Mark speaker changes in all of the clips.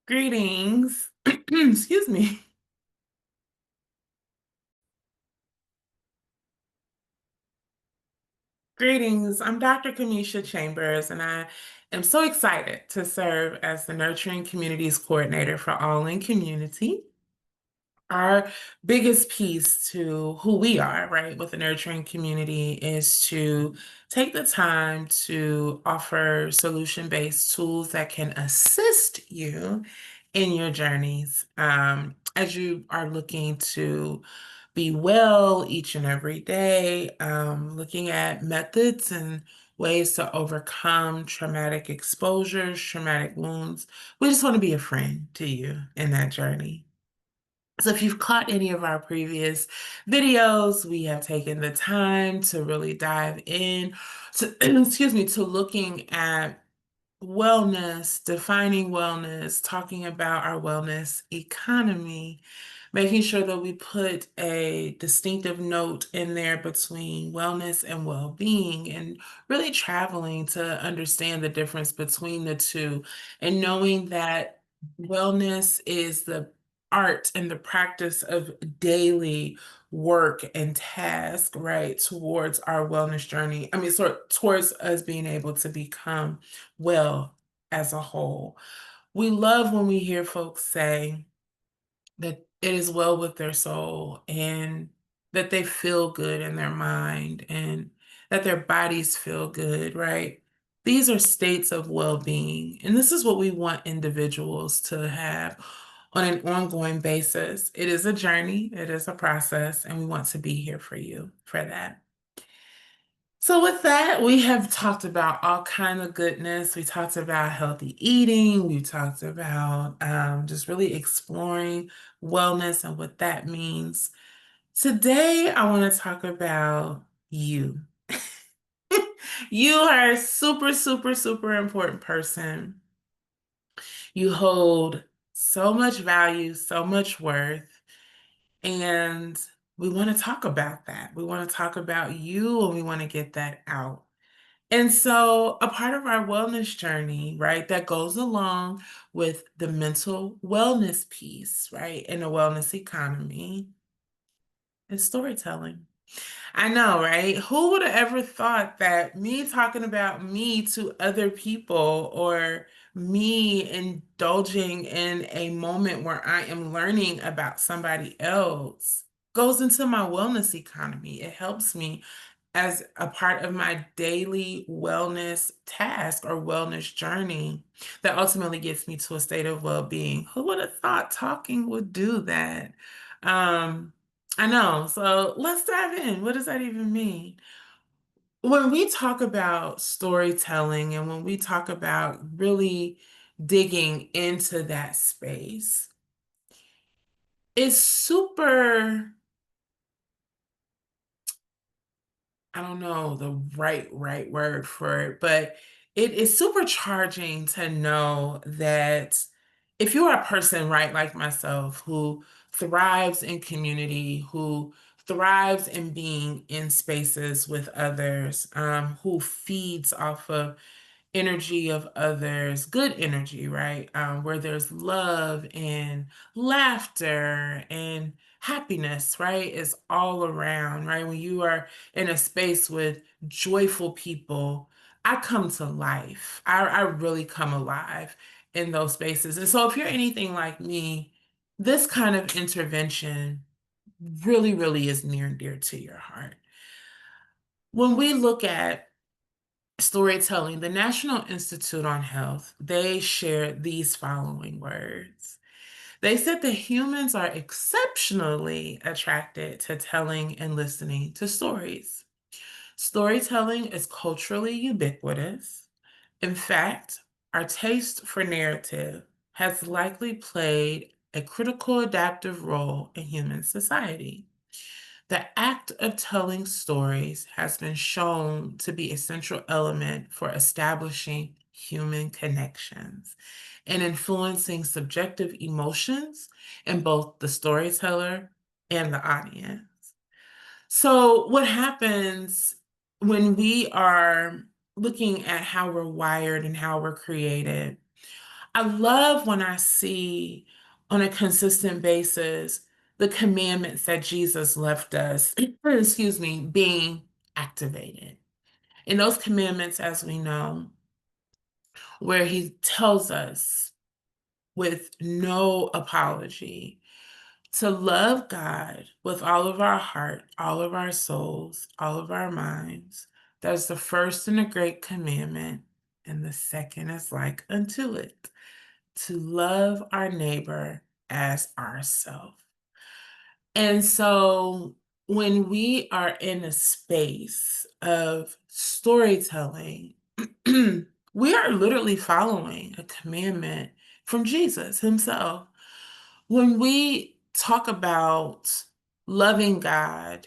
Speaker 1: Greetings. Excuse me. Greetings. I'm Dr. Camisha Chambers, and I am so excited to serve as the Nurturing Communities Coordinator for All in Community. Our biggest piece to who we are, right, with the nurturing community is to take the time to offer solution-based tools that can assist you in your journeys as you are looking to be well each and every day, looking at methods and ways to overcome traumatic exposures, traumatic wounds. We just want to be a friend to you in that journey. So if you've caught any of our previous videos, we have taken the time to really dive in to, excuse me, to looking at wellness, defining wellness, talking about our wellness economy, making sure that we put a distinctive note in there between wellness and well-being, and really traveling to understand the difference between the two, and knowing that wellness is the art and the practice of daily work and task, right, towards our wellness journey. I mean, towards us being able to become well as a whole. We love when we hear folks say that it is well with their soul and that they feel good in their mind and that their bodies feel good, right? These are states of well-being. And this is what we want individuals to have on an ongoing basis. It is a journey, it is a process, and we want to be here for you for that. So with that, we have talked about all kind of goodness. We talked about healthy eating. We talked about just really exploring wellness and what that means. Today, I want to talk about you. You are a super, super, super important person. You hold so much value, so much worth, and we want to talk about that. We want to talk about you, and we want to get that out. And so, a part of our wellness journey, right, that goes along with the mental wellness piece, right, in the wellness economy is storytelling. I know, right? Who would have ever thought that me talking about me to other people, or me indulging in a moment where I am learning about somebody else, goes into my wellness economy? It helps me as a part of my daily wellness task or wellness journey that ultimately gets me to a state of well-being. Who would have thought talking would do that? Um, I know. So let's dive in. What does that even mean? When we talk about storytelling and when we talk about really digging into that space, it's super, I don't know the right word for it, but it is supercharging to know that if you are a person, right, like myself, who thrives in community, who thrives in being in spaces with others, who feeds off of energy of others, good energy, right? Where there's love and laughter and happiness, right? Is all around, right? When you are in a space with joyful people, I come to life. I really come alive in those spaces. And so if you're anything like me, this kind of intervention really, really is near and dear to your heart. When we look at storytelling, the National Institute on Health, they shared these following words. They said that humans are exceptionally attracted to telling and listening to stories. Storytelling is culturally ubiquitous. In fact, our taste for narrative has likely played a critical adaptive role in human society. The act of telling stories has been shown to be a central element for establishing human connections and influencing subjective emotions in both the storyteller and the audience. So, what happens when we are looking at how we're wired and how we're created? I love when I see on a consistent basis the commandments that Jesus left us, excuse me, being activated. And those commandments, as we know, where he tells us with no apology to love God with all of our heart, all of our souls, all of our minds. That's the first and a great commandment. And the second is like unto it, to love our neighbor as ourself. And so when we are in a space of storytelling, we are literally following a commandment from Jesus himself. When we talk about loving God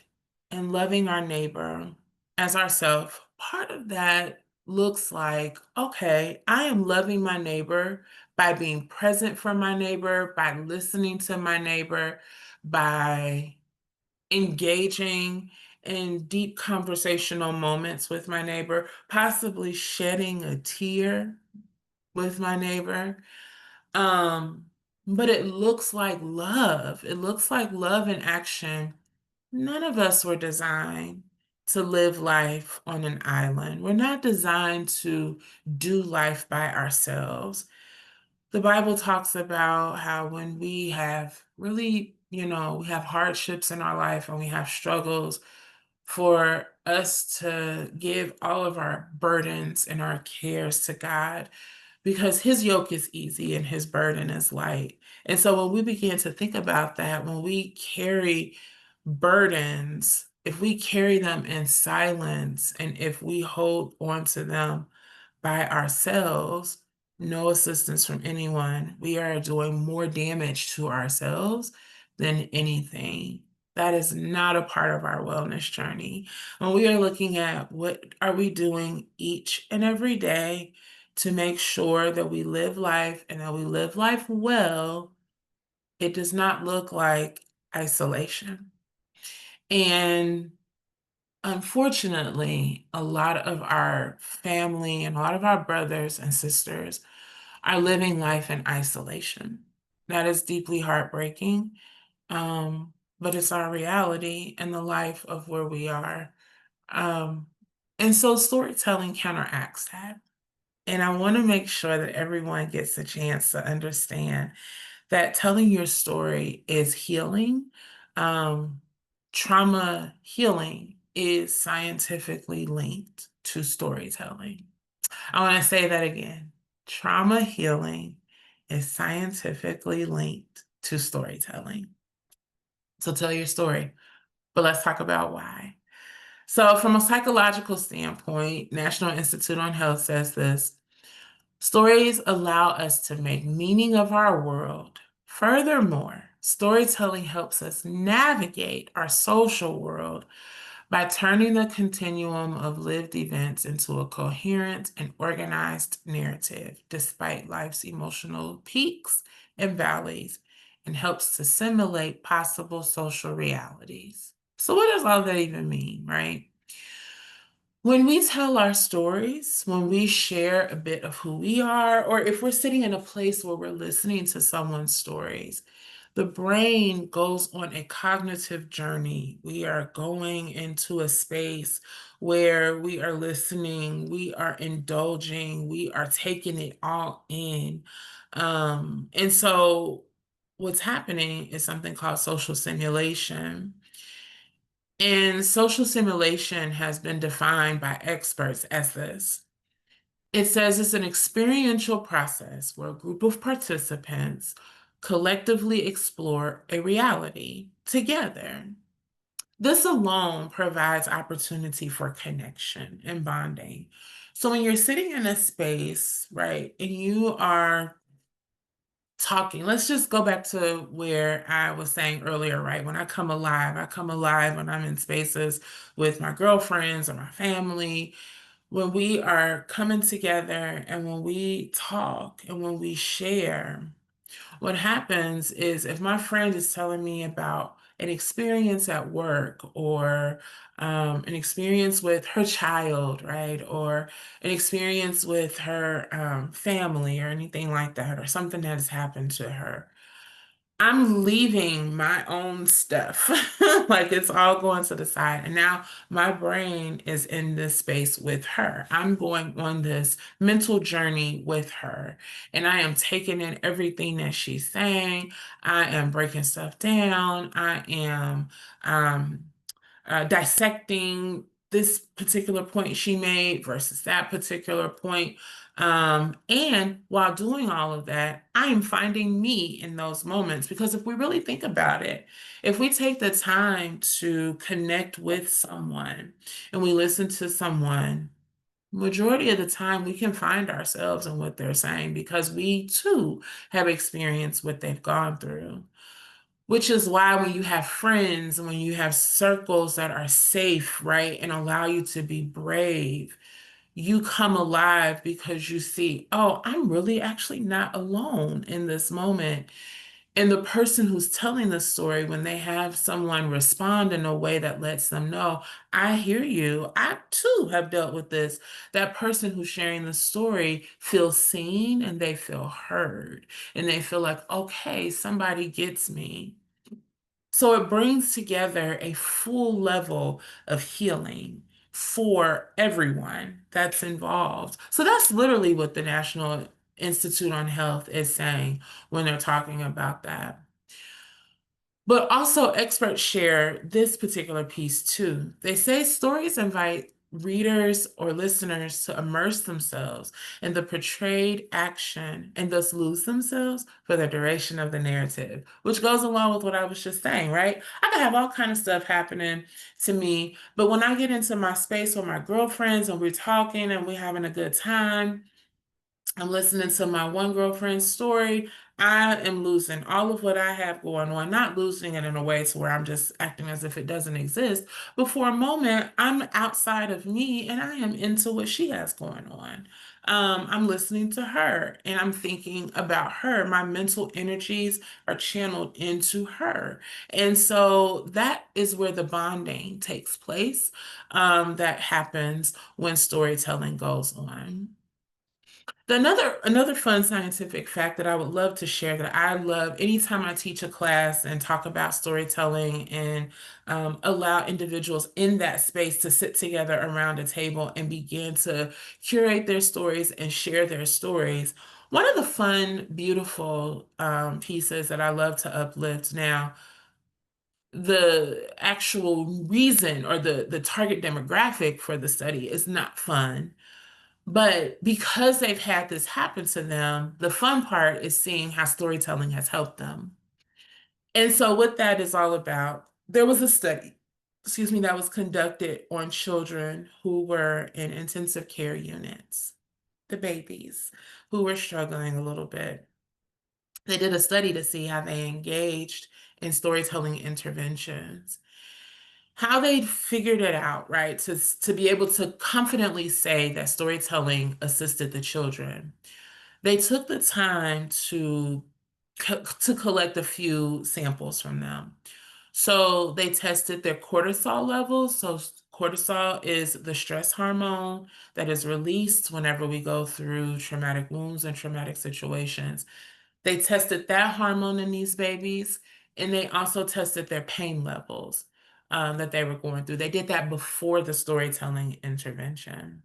Speaker 1: and loving our neighbor as ourselves, part of that looks like, okay, I am loving my neighbor by being present for my neighbor, by listening to my neighbor, by engaging in deep conversational moments with my neighbor, possibly shedding a tear with my neighbor. Um, but it looks like love. It looks like love in action. None of us were designed to live life on an island. We're not designed to do life by ourselves. The Bible talks about how when we have really, we have hardships in our life and we have struggles, for us to give all of our burdens and our cares to God because his yoke is easy and his burden is light. And so when we begin to think about that, when we carry burdens, if we carry them in silence and if we hold on to them by ourselves, no assistance from anyone, we are doing more damage to ourselves than anything. That is not a part of our wellness journey. When we are looking at what are we doing each and every day to make sure that we live life and that we live life well, it does not look like isolation. And unfortunately, a lot of our family and a lot of our brothers and sisters are living life in isolation. That is deeply heartbreaking, but it's our reality and the life of where we are. Um, and so storytelling counteracts that. And I want to make sure that everyone gets a chance to understand that telling your story is healing. Um, Trauma healing is scientifically linked to storytelling. I want to say that again. Trauma healing is scientifically linked to storytelling. So tell your story, but let's talk about why. So, from a psychological standpoint, National Institute on Health says this: stories allow us to make meaning of our world. Furthermore, storytelling helps us navigate our social world by turning the continuum of lived events into a coherent and organized narrative, despite life's emotional peaks and valleys, and helps to simulate possible social realities. So, what does all that even mean, right? When we tell our stories, when we share a bit of who we are, or if we're sitting in a place where we're listening to someone's stories, the brain goes on a cognitive journey. We are going into a space where we are listening, we are indulging, we are taking it all in. And so, what's happening is something called social simulation. And social simulation has been defined by experts as this. It says it's an experiential process where a group of participants collectively explore a reality together. This alone provides opportunity for connection and bonding. So when you're sitting in a space, right, and you are talking, let's just go back to where I was saying earlier, right? When I come alive when I'm in spaces with my girlfriends or my family, when we are coming together and when we talk and when we share, what happens is if my friend is telling me about an experience at work, or an experience with her child, right? Or an experience with her family or anything like that, or something that has happened to her. I'm leaving my own stuff. Like it's all going to the side. And now my brain is in this space with her. I'm going on this mental journey with her. And I am taking in everything that she's saying. I am breaking stuff down. I am um, dissecting this particular point she made versus that particular point. And while doing all of that, I am finding me in those moments, because if we really think about it, if we take the time to connect with someone and we listen to someone, majority of the time we can find ourselves in what they're saying, because we too have experienced what they've gone through. Which is why when you have friends and when you have circles that are safe, right, and allow you to be brave, you come alive because you see, oh, I'm really actually not alone in this moment. And the person who's telling the story, when they have someone respond in a way that lets them know, I hear you. I too have dealt with this. That person who's sharing the story feels seen and they feel heard. And they feel like, okay, somebody gets me. So it brings together a full level of healing for everyone that's involved. So that's literally what the National Institute on Health is saying when they're talking about that. But also, experts share this particular piece too. They say stories invite readers or listeners to immerse themselves in the portrayed action and thus lose themselves for the duration of the narrative, which goes along with what I was just saying, right? I can have all kind of stuff happening to me, but when I get into my space with my girlfriends and we're talking and we're having a good time, I'm listening to my one girlfriend's story. I am losing all of what I have going on, not losing it in a way to where I'm just acting as if it doesn't exist. But for a moment, I'm outside of me and I am into what she has going on. I'm listening to her and I'm thinking about her. My mental energies are channeled into her. And so that is where the bonding takes place, that happens when storytelling goes on. Another fun scientific fact that I would love to share, that I love anytime I teach a class and talk about storytelling and allow individuals in that space to sit together around a table and begin to curate their stories and share their stories. One of the fun, beautiful pieces that I love to uplift now, the actual reason or the target demographic for the study is not fun. But because they've had this happen to them, the fun part is seeing how storytelling has helped them. And so, what that is all about, there was a study, excuse me, that was conducted on children who were in intensive care units, the babies who were struggling a little bit. They did a study to see how they engaged in storytelling interventions, how they figured it out, right? To be able to confidently say that storytelling assisted the children. They took the time to collect a few samples from them. So they tested their cortisol levels. So cortisol is the stress hormone that is released whenever we go through traumatic wounds and traumatic situations. They tested that hormone in these babies, and they also tested their pain levels that they were going through. They did that before the storytelling intervention.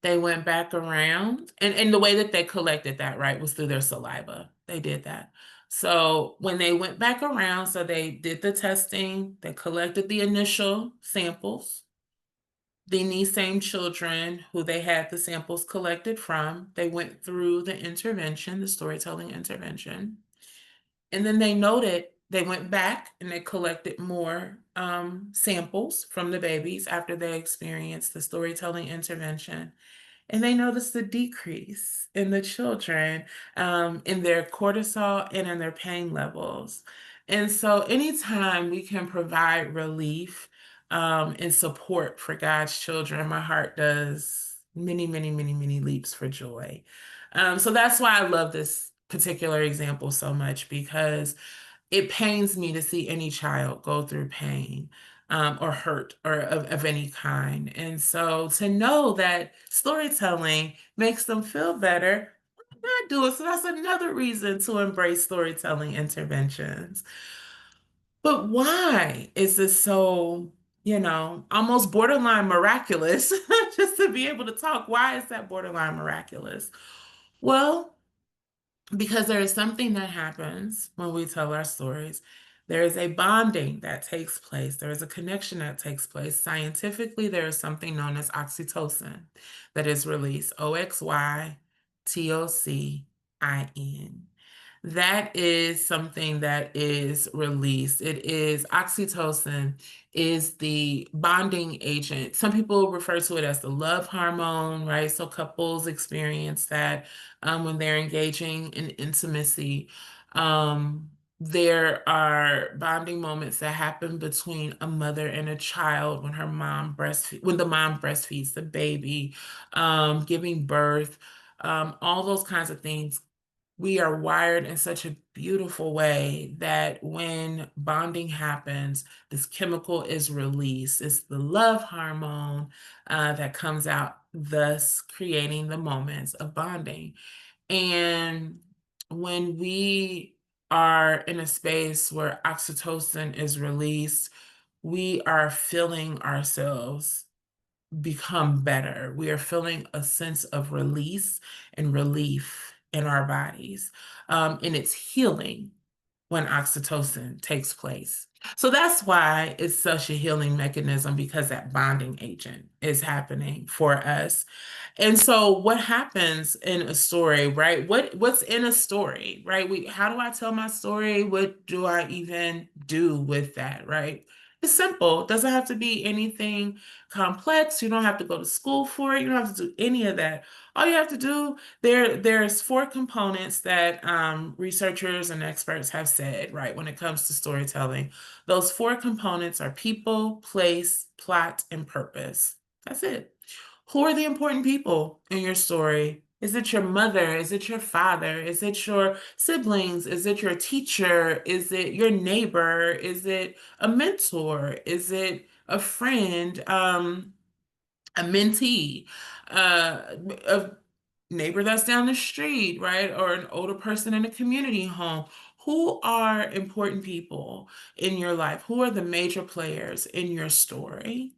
Speaker 1: They went back around, and the way that they collected that, right, was through their saliva. They did that. So when they went back around, so they did the testing, they collected the initial samples. Then these same children who they had the samples collected from, they went through the intervention, the storytelling intervention. And then they noted, they went back and they collected more samples from the babies after they experienced the storytelling intervention. And they noticed a decrease in the children, in their cortisol and in their pain levels. And so, anytime we can provide relief and support for God's children, my heart does many, many, many, many leaps for joy. So, that's why I love this particular example so much, because it pains me to see any child go through pain or hurt or of any kind. And so to know that storytelling makes them feel better, why not do it? So that's another reason to embrace storytelling interventions. But why is this so, almost borderline miraculous just to be able to talk? Why is that borderline miraculous? Well, because there is something that happens when we tell our stories. There is a bonding that takes place. There is a connection that takes place. Scientifically, there is something known as oxytocin that is released. OXYTOCIN. That is something that is released. It is oxytocin is the bonding agent. Some people refer to it as the love hormone, right? So couples experience that when they're engaging in intimacy. There are bonding moments that happen between a mother and a child when when the mom breastfeeds the baby, giving birth, all those kinds of things. We are wired in such a beautiful way that when bonding happens, this chemical is released. It's the love hormone that comes out, thus creating the moments of bonding. And when we are in a space where oxytocin is released, we are feeling ourselves become better. We are feeling a sense of release and relief in our bodies. And it's healing when oxytocin takes place. So that's why it's such a healing mechanism, because that bonding agent is happening for us. And so what happens in a story, right? What's in a story, right? How do I tell my story? What do I even do with that, right? It's simple. It doesn't have to be anything complex. You don't have to go to school for it. You don't have to do any of that. All you have to do, there's four components that researchers and experts have said, right, when it comes to storytelling. Those four components are people, place, plot, and purpose. That's it. Who are the important people in your story? Is it your mother? Is it your father? Is it your siblings? Is it your teacher? Is it your neighbor? Is it a mentor? Is it a friend? A mentee? A neighbor that's down the street, right? Or an older person in a community home. Who are important people in your life? Who are the major players in your story?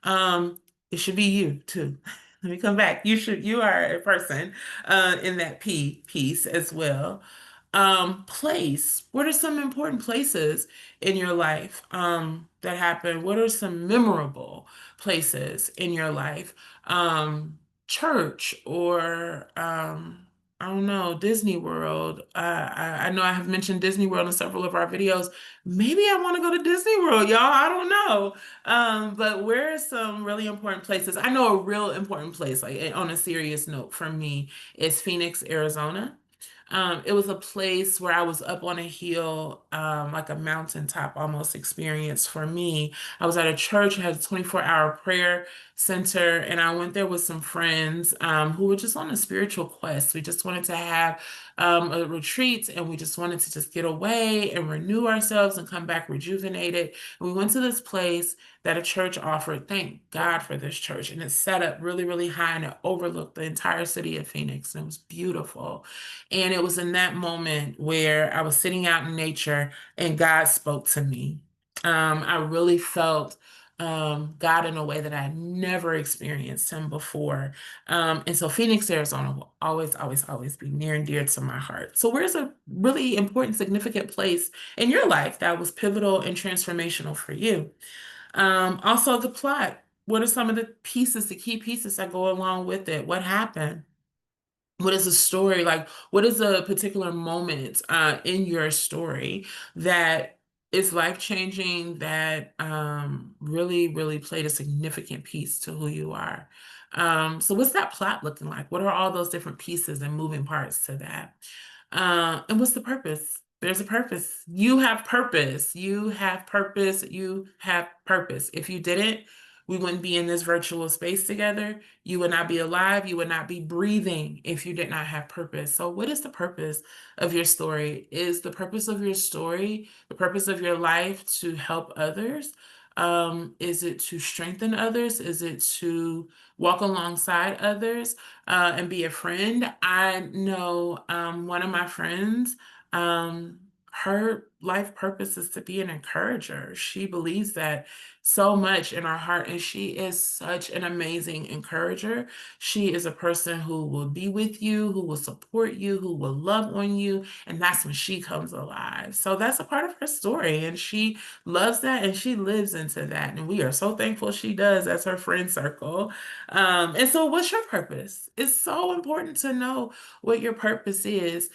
Speaker 1: Um, it should be you too. Let me come back. You are a person in that piece as well. Place. What are some important places in your life that happen? What are some memorable places in your life? Church or I don't know, Disney World. I know I have mentioned Disney World in several of our videos. Maybe I want to go to Disney World, y'all. I don't know. But where are some really important places? I know a real important place, like on a serious note for me, is Phoenix, Arizona. It was a place where I was up on a hill, like a mountaintop almost experience for me. I was at a church, it had a 24-hour prayer center, and I went there with some friends who were just on a spiritual quest. We just wanted to have a retreat, and we just wanted to just get away and renew ourselves and come back rejuvenated. And we went to this place that a church offered. Thank God for this church. And it's set up really, really high, and it overlooked the entire city of Phoenix. And it was beautiful. And it was in that moment where I was sitting out in nature and God spoke to me. I really felt God in a way that I had never experienced him before. And so Phoenix, Arizona will always, always, always be near and dear to my heart. So where's a really important, significant place in your life that was pivotal and transformational for you? Also the plot. What are some of the pieces, the key pieces that go along with it? What happened? What is a story like? What is a particular moment in your story that is life changing, that really, really played a significant piece to who you are? So, what's that plot looking like? What are all those different pieces and moving parts to that? And what's the purpose? There's a purpose. You have purpose. You have purpose. You have purpose. If you didn't, We wouldn't be in this virtual space together. You would not be alive. You would not be breathing if you did not have purpose. So, what is the purpose of your story? Is the purpose of your story, the purpose of your life, to help others? Is it to strengthen others? Is it to walk alongside others and be a friend? I know one of my friends. Her life purpose is to be an encourager. She believes that so much in her heart, and she is such an amazing encourager. She is a person who will be with you, who will support you, who will love on you, and that's when she comes alive. So that's a part of her story, and she loves that and she lives into that. And we are so thankful she does as her friend circle. And so, what's your purpose? It's so important to know what your purpose is.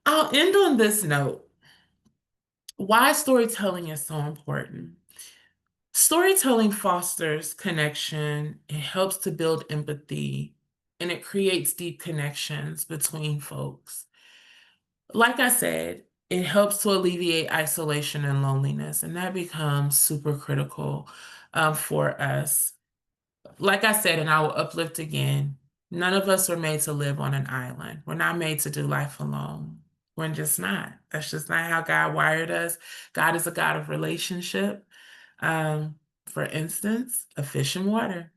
Speaker 1: I'll end on this note. Why storytelling is so important. Storytelling fosters connection, it helps to build empathy, and it creates deep connections between folks. Like I said, it helps to alleviate isolation and loneliness, and that becomes super critical for us. Like I said, and I will uplift again, none of us are made to live on an island. We're not made to do life alone. We're just not. That's just not how God wired us. God is a God of relationship. For instance, a fish and water,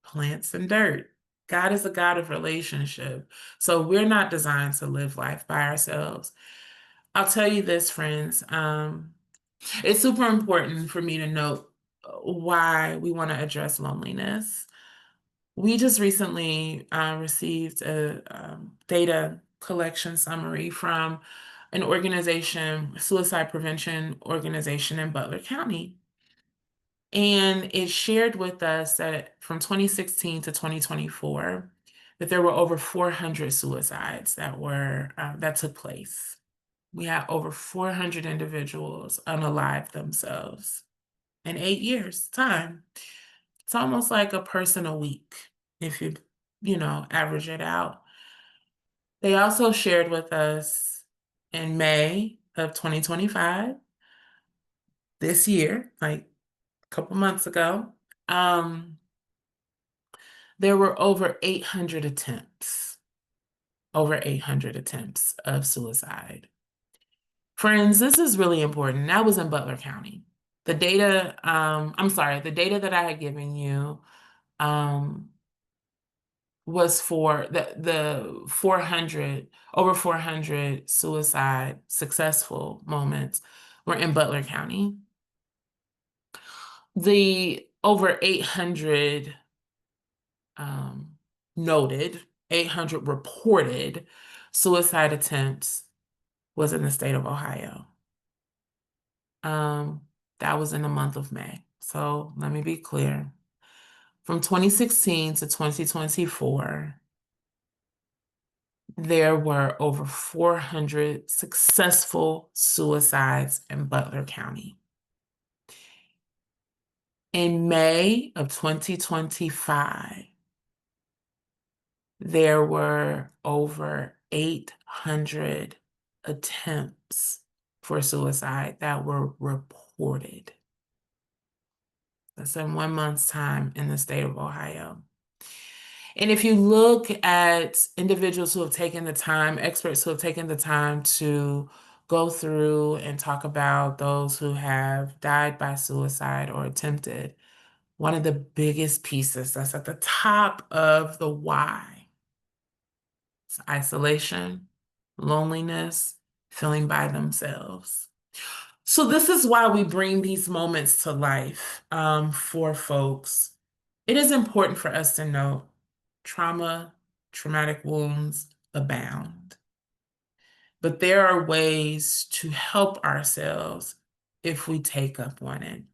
Speaker 1: plants and dirt. God is a God of relationship. So we're not designed to live life by ourselves. I'll tell you this, friends. It's super important for me to note why we want to address loneliness. We just recently received a data collection summary from an organization, suicide prevention organization in Butler County. And it shared with us that from 2016 to 2024, that there were over 400 suicides that took place. We had over 400 individuals unalive themselves in 8 years' time. It's almost like a person a week if you average it out. They also shared with us in May of 2025, this year, like a couple months ago, there were over 800 attempts of suicide. Friends, this is really important. That was in Butler County. The data, the data that I had given you was for the 400, over 400 suicide successful moments were in Butler County. The over 800 noted, 800 reported suicide attempts was in the state of Ohio. That was in the month of May. So let me be clear. From 2016 to 2024, there were over 400 successful suicides in Butler County. In May of 2025, there were over 800 attempts for suicide that were reported. That's in 1 month's time in the state of Ohio. And if you look at individuals who have taken the time, experts who have taken the time to go through and talk about those who have died by suicide or attempted, one of the biggest pieces that's at the top of the why is isolation, loneliness, feeling by themselves. So this is why we bring these moments to life for folks. It is important for us to know traumatic wounds abound. But there are ways to help ourselves if we take up on it.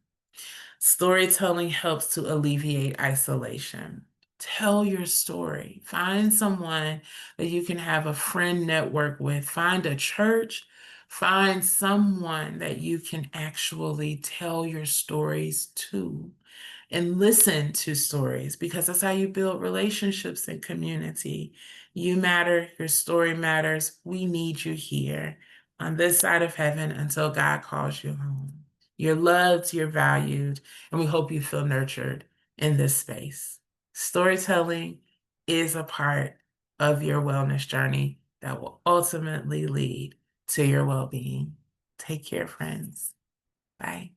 Speaker 1: Storytelling helps to alleviate isolation. Tell your story. Find someone that you can have a friend network with. Find a church. Find someone that you can actually tell your stories to and listen to stories, because that's how you build relationships and community. You matter. Your story matters. We need you here on this side of heaven until God calls you home. You're loved, you're valued, and we hope you feel nurtured in this space. Storytelling is a part of your wellness journey that will ultimately lead to your well-being. Take care, friends. Bye.